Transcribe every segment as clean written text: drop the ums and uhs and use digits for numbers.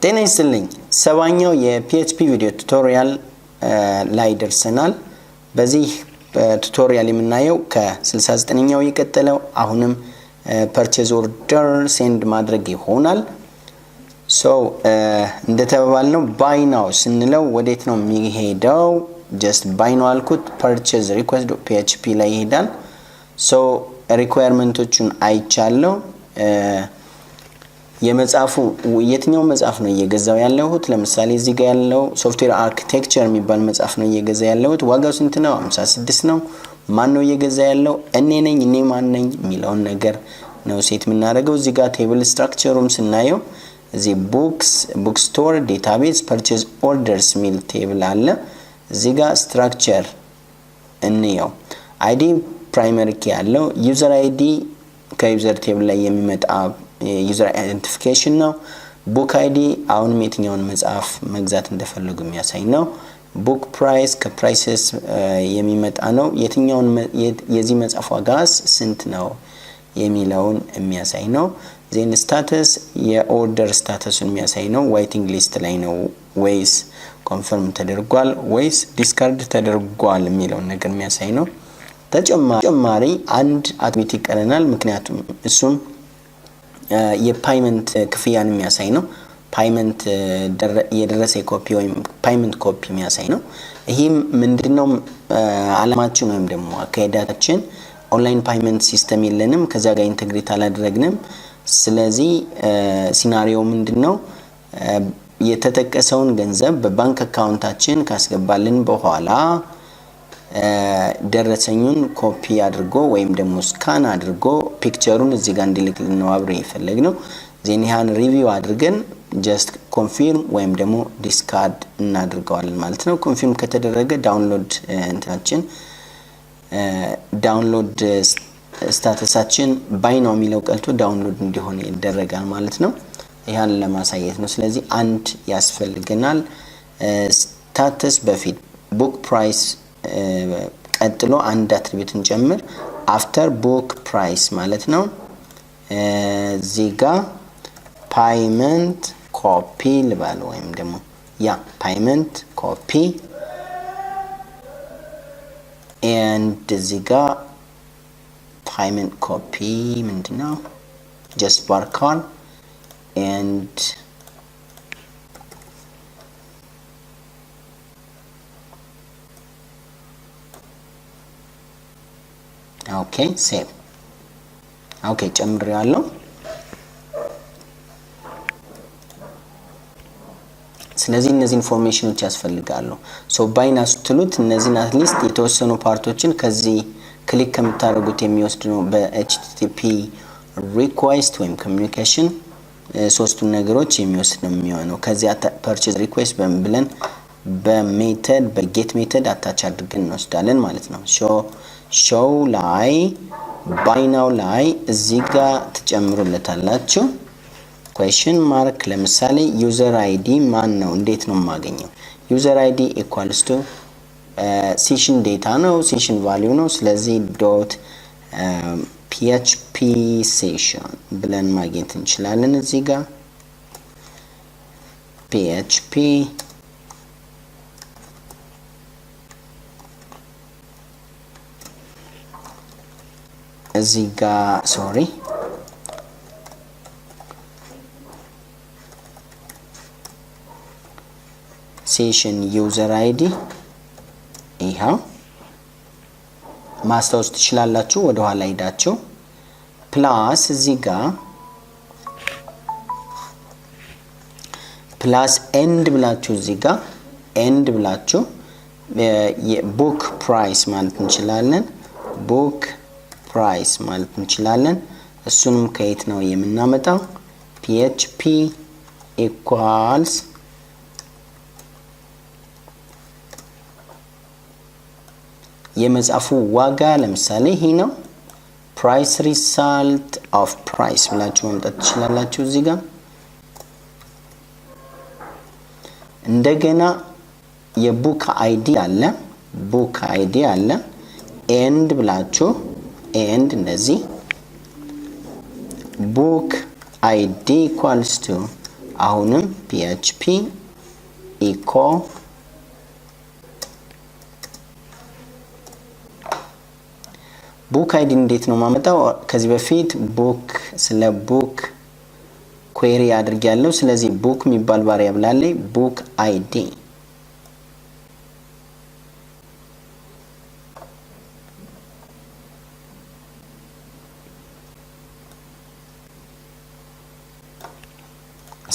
ጤና ይስጥልኝ ሰባኛው የፒኤችፒ ቪዲዮ ቱቶሪያል ላይ ደርሰናል በዚህ ቱቶሪያል የምናየው ከ69ኛው የቀጠለው አሁንም purchase order send ማድረግ ይሆናል so እንደተባባልነው buy now ስንለው ወዴት ነው የሚሄደው just buy now አልኩት purchase request.php ላይ ይሄዳል so requirementዎቹን አይቻለው የመጻፉ የትኛው መጻፍ ነው እየገዛው ያለሁት ለምሳሌ እዚህ ጋር ያለው ሶፍትዌር አርኪቴክቸር የሚባል መጻፍ ነው እየገዛው ያለሁት ዋጋው ስንት ነው 56 ነው ማን ነው እየገዛ ያለው እኔ ነኝ እኔ ማን ነኝ የሚለውን ነገር ነው ሴት የምናደርገው እዚህ ጋር ቴብል ስትራክቸሩም ስናየው እዚህ bookstore database purchase orders ሚል ቴብል አለ እዚህ ጋር ስትራክቸር እንየው id primary key ያለው user id ከዩዘር ቴብል ላይ የሚመጣ user identification ነው book id አሁን የትኛውን መጽሐፍ መግዛት እንደፈለጉ የሚያሳይ ነው book price ከprices የሚመጣ ነው የትኛውን የዚህ መጽሐፍ ዋጋስ ስንት ነው የሚለውን የሚያሳይ ነው then status የኦርደር ስታተሱን የሚያሳይ ነው waiting list ላይ ነው ወይስ confirm ተደርጓል ወይስ discard ተደርጓል የሚለውን ነገር የሚያሳይ ነው ተጨማሪ አንድ አትሚት ይቀረናል ምክንያቱም እሱም የፓይመንት ክፍያን የሚያሳይ ነው ፓይመንት የደረሰ ኮፒ ወይም ፓይመንት ኮፒ የሚያሳይ ነው ይሄም ምንድነው አላማችን ወይም ደግሞ አካሄዳችን ኦንላይን ፓይመንት ሲስተም የለንም ከዛ ጋር ኢንተግሬት አላደረግንም ስለዚህ ሲናሪዮ ምንድነው የተጠቀሰውን ገንዘብ በባንክ አካውንታችን ካስገባልን በኋላ ደረሰኙን ኮፒ አድርጎ ወይም ደግሞ ስካን አድርጎ ፒክቸሩን እዚህ ጋር እንዲልክልን ነው አብሬ ይፈልግነው ዜኒያን ሪቪው አድርገን just confirm ወይም ደግሞ discard እናድርገዋለን ማለት ነው ኮንፊርም ከተደረገ ዳውንሎድ እንትናችን ዳውንሎድ ስታተሳችን ባይ ነው የሚለው ቀልቶ ዳውንሎድ እንዲሆን ይደረጋል ማለት ነው ያን ለማሳየት ነው ስለዚህ አንድ ያስፈልገናል ስታተስ በፊት book price ቀጥሎ አንድ አትሪቢዩት እንጨምር after book price ማለት ነው ዚጋ payment copy ልባል ወይም ደግሞ payment copy and ዚጋ payment copy ምንድነው just barcode and okay save okay ጨምሬያለሁ ስለዚህ እነዚህ ኢንፎርሜሽኖች ያስፈልጋሉ ሶ ባይናስ ትሉት እነዚህን አትሊስት የተወሰኑ ፓርቶችን ከዚህ ክሊክ ከምታደርጉት የሚወስድ ነው በኤችቲቲፒ ሪኩዌስት ወይም ኮሚኒኬሽን ሶስቱን ነገሮች የሚወስድ ነው የሚሆነው ከዚህ ፐርቼዝ ሪኩዌስት ብለን በሜተድ በጌት ሜተድ አታች አድርገን እንወስዳለን ማለት ነው show ላይ buy now ላይ እዚህ ጋር ተጨምሩለታላችሁ question mark ለምሳሌ user id ማን ነው እንዴት ነው ማገኘው user id equals to session data ነው session value ነው ስለዚህ .php session ብለን ማግኘት እንችላለን እዚህ ጋር php እዚህ ጋር sorry session user id ይሄው ማስታወስ ትችላላችሁ ወደ ኋላ ሄዳችሁ ፕላስ እዚህ ጋር ፕላስ ኤንድ ብላችሁ እዚህ ጋር ኤንድ ብላችሁ የቡክ ፕራይስ ማለት እንችላለን ቡክ ፕራይስ ማለት እንችላለን እሱንም ከየት ነው የምናመጣው php equals የመጻፉ ዋጋ ለምሳሌ ይሄ ነው price result of price ብላችሁ ማምጣት ትችላላችሁ እዚህ ጋር እንደገና የቡክ አይዲ አለ ቡክ አይዲ አለ ኤንድ ብላችሁ and እንደዚህ book id equals to አሁንም PHP echo book id እንዴት ነው ማመጣው? ከዚህ በፊት book ስለ book query አድርጌያለሁ። ስለዚህ book የሚባል ቫሪያብል አለ book id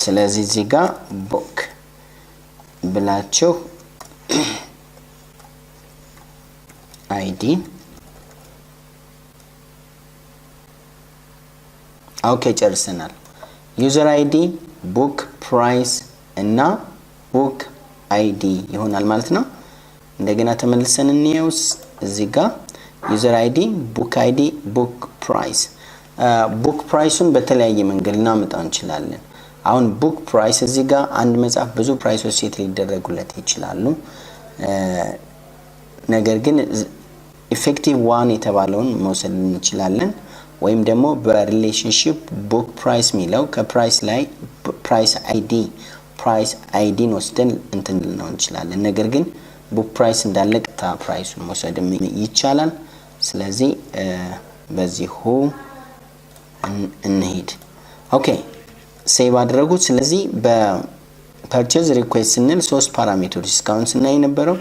ስለዚህ እዚህ ጋር book ብላችሁ id ኦኬ ጨርሰናል። ዩዘር አይዲ book price እና book id ይሆናል ማለት ነው። እንደገና ተመልሰን እንየውስ እዚህ ጋር ዩዘር አይዲ book id book price book priceን በተለያየ መንገድ እናመጣው እንችላለን። አሁን book price እዚህ ጋር አንድ መጽሐፍ ብዙ ፕራይሶች ሴት ሊደረጉለት ይችላሉ። ነገር ግን ኢፌክቲቭ ዋን የተባለውን መውሰድ እንችላለን። ወይም ደግሞ በሪሌሽንሺፕ book price ሚለው ከፕራይስ ላይ price id ወስደን እንትን ልንለው እንችላለን። ነገር ግን book price እንዳለቀታ ፕራይሱን መውሰድ ይቻላል። ስለዚህ በዚሁ እንሄድ። ኦኬ ሴቭ አድርጉት። ስለዚህ በፐርቼዝ ሪኩዌስት ስንል 3 ፓራሜትሮች እስካሁን ስናይ ነበረው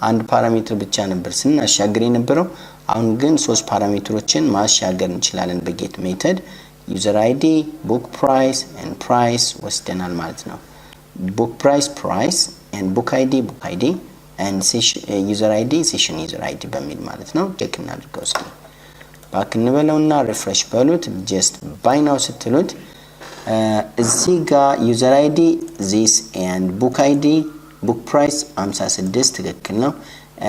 አንድ ፓራሜትር ብቻ ነበር ስናሻገር የነበረው። አሁን ግን 3 ፓራሜትሮችን ማሻገር እንችላለን በጌት ሜተድ ዩዘር አይዲ book price and price ወስደናል ማለት ነው። book price and book id and user id session user id በሚል ማለት ነው። ቼክ እናድርገው እስኪ ባክ እንበለውና ሪፍሬሽ በሉት። just by now ስትሉት እዚህ ጋር user id this and book id book price 56 ትክክል ነው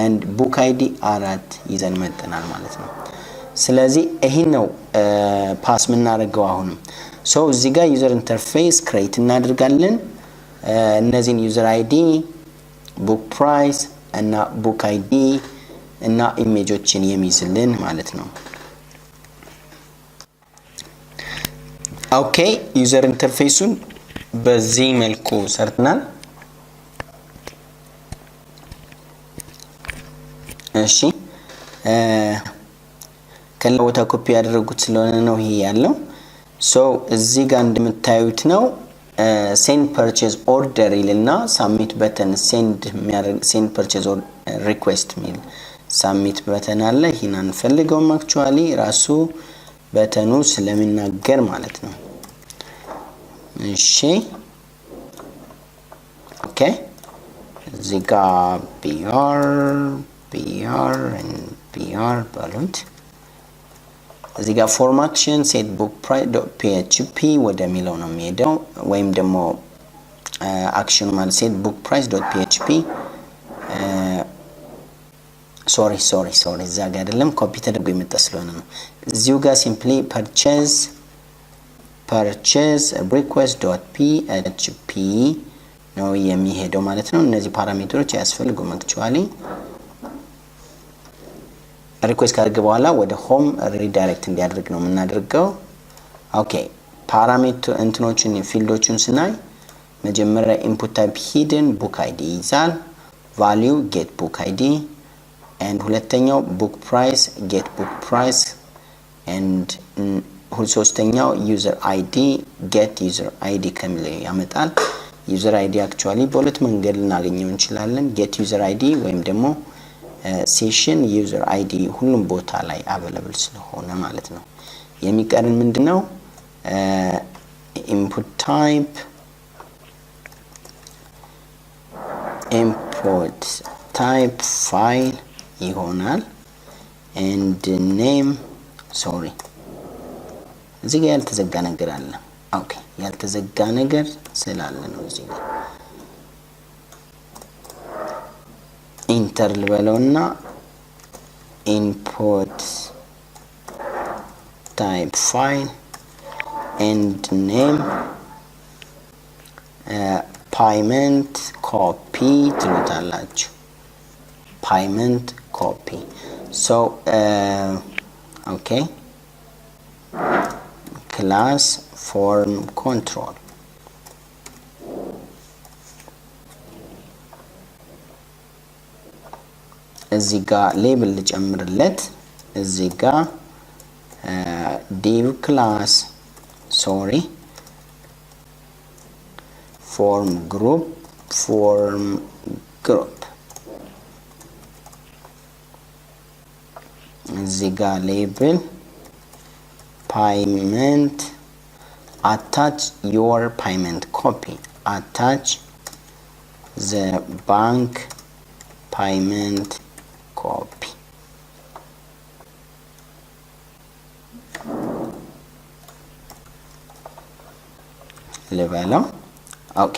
and book id 4 ይዘን መጥተናል ማለት ነው። ስለዚህ ይሄ ነው ፓስ ምናደርገው አሁንም ሶ እዚህ ጋር ዩዘር ኢንተርፌስ ክሬት እናደርጋለን። እነዚህን ዩዘር አይዲ book price እና book id እና ኢሜጆችን የሚይዝልን ማለት ነው። ኦኬ ዩዘር ኢንተርፌሱን በዚህ መልኩ ሰርተናል። እሺ ከለወታ ኮፒ ያደረጉት ስለሆነ ነው ይሄ ያለው። ሶ እዚህ ጋር እንደምታዩት ነው send purchase order ይልና submit button send purchase request ሚል submit button አለ። ይሄን አንፈልገውም አክቹአሊ ራሱ በተኑ ስለሚናገር ማለት ነው። እሺ ኦኬ እዚህ ጋር BR and BR ባሉት እዚህ ጋር ፎርማክሽን set book price.php ወደሚለው ነው የሚሄደው ወይም ደግሞ አክሽን ማለት set book price.php ሶሪ እዛ ጋር አይደለም ኮፒ ተደርጎ የመጣ ስለሆነ ነው። እዚሁ ጋር simply purchase request.php ነው የሚሄደው ማለት ነው። እነዚህ ፓራሜትሮች ያስፈልጉም አክቹአሊ ሪኩዌስት ካደረገ በኋላ ወደ ሆም ሪዳይሬክት እንዲያደርግ ነው የምናደርገው። ኦኬ ፓራሜትር እንትኖችን ፊልዶችን ስናይ መጀመሪያ ኢንፑት ታይፕ ሂድን book id ይዛል value get book id and ሁለተኛው book price get book price and ሶስተኛው user id get user id ከሚለው ያመጣል። user id actually በሁለት መንገድ ልናገኘው እንችላለን get user id ወይም ደግሞ session user id ሁሉም ቦታ ላይ available ስለሆነ ማለት ነው። የሚቀርን ምንድነው input type file ይሆናል and name እዚህ ጋር ያልተዘጋ ነገር አለ። ኦኬ ያልተዘጋ ነገር ስላለ ነው እዚህ ጋር ኢንተር ልበለውና input type file and name payment copy ትሉታላችሁ payment copy so okay class form control እዚህ ጋር ሌብል ልጨምርለት እዚህ ጋር div class form group እዚህ ጋር ሌብል payment attach your payment copy attach the bank payment copy ልበለው ኦኬ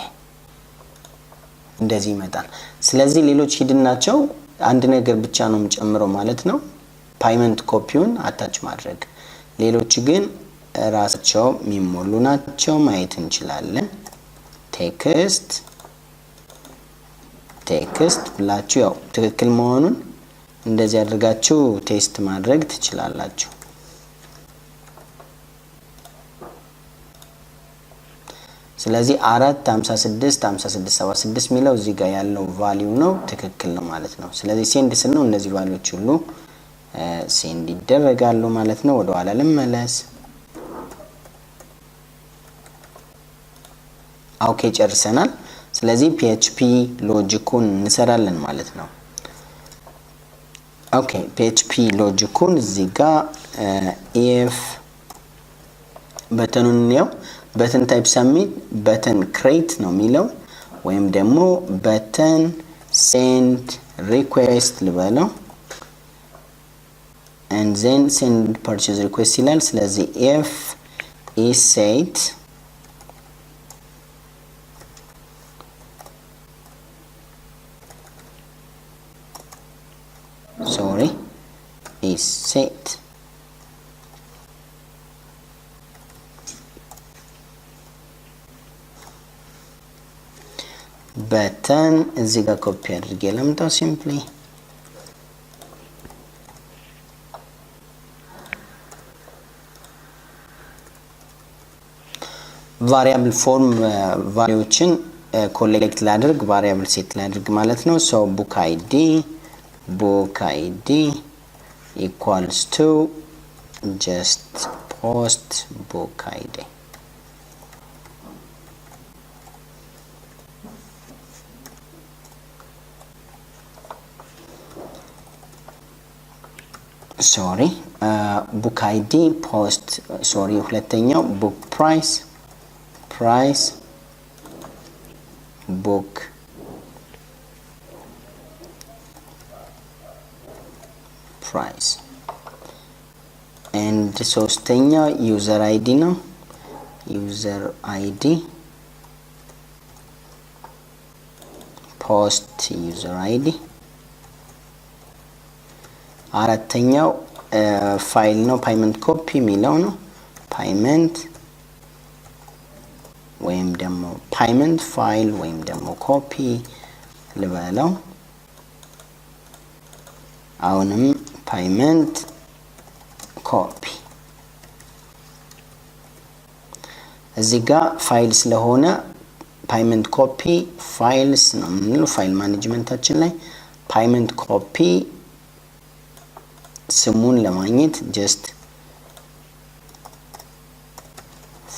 እንደዚህ ይመጣል ስለዚህ ሌሎች ሂድን ናቸው አንድ ነገር ብቻ ነው የምጨምረው ማለት ነው ፓይመንት ኮፒውን አታች ማድረግ ሌሎች ግን ራሳቸው የሚሞሉ ናቸው ማየት እንችላለን ቴክስት ብላችሁ ያው ትክክል መሆኑን እንደዚህ አድርጋችሁ ቴስት ማድረግ ትችላላችሁ ስለዚህ 4565676 ሚለው እዚህ ጋር ያለው ቫልዩ ነው ትክክል ነው ማለት ነው ስለዚህ ሴንድ ስንነው እነዚህ ቫልዩዎች ሁሉ ሴንድ ይደረጋሉ ማለት ነው ወደ ኋላ ልመለስ ኦኬ ጨርሰናል ስለዚህ PHP ሎጂኩን እንሰራለን ማለት ነው ኦኬ PHP ሎጂኩን እዚህ ጋር if በተኑን ነው በተን ታይፕ ሰሚት በተን ክሬት ነው የሚለው ወይም ደግሞ በተን ሴንድ ሪኩዌስት ልበለው and then send purchase request ይላል ስለዚህ if is set በተን እዚህ ጋር ኮፒ አድርጌ ለምታው ሲምፕሊ variable form ቫልዩዎችን ኮሌክት ላድርግ variable set ላድርግ ማለት ነው so book id equals to just post book id book id post ሁለተኛው book price book price and ሶስተኛው user id ነው user id post user id አራተኛው ፋይል ነው payment copy የሚለው ነው payment ወይም ደግሞ payment file ወይም ደግሞ copy ልበለው አሁንም payment copy እዚህ ጋር ፋይል ስለሆነ payment copy files ነው የምንለው ፋይል ማኔጅመንታችን ላይ payment copy ስሙን ለማግኘት just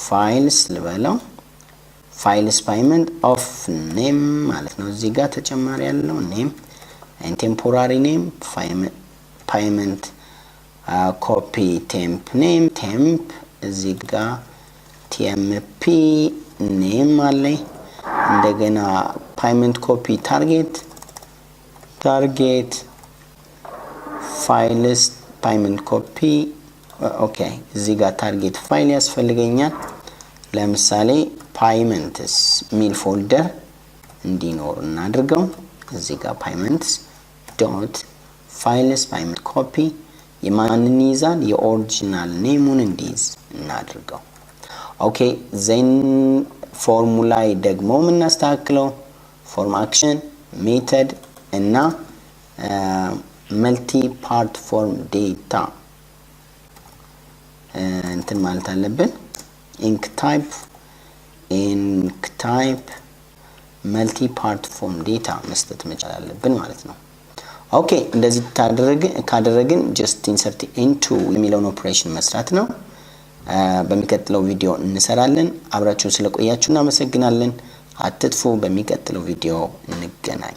files ልበለው files payment of name ማለት ነው እዚህ ጋር ተጨማሪ ያለው name and temporary name payment copy temp name temp እዚህ ጋር tmp name አለ እንደገና payment copy target files payment copy okay እዚህ ጋር ታርጌት ፋይል ያስፈልገኛል ለምሳሌ payments ሚል ፎልደር እንዲኖር እናድርገው እዚህ ጋር payments dot files payment copy የማንን ይዛል የኦሪጂናል ኔሙን እንዲይዝ እናድርገው ኦኬ then ፎርሙላ ደግሞ ምን እናስተካክለው form action method እና multi part form data እንትን ማለት አለብን ink type multi part form data መስጠት መቻል አለብን ማለት ነው ኦኬ እንደዚህ ካደረግን just insert into የሚለውን ኦፕሬሽን መስራት ነው በሚቀጥለው ቪዲዮ እንሰራለን አብራችሁን ስለቆያችሁ እናመሰግናለን አትጥፉ በሚቀጥለው ቪዲዮ እንገናኝ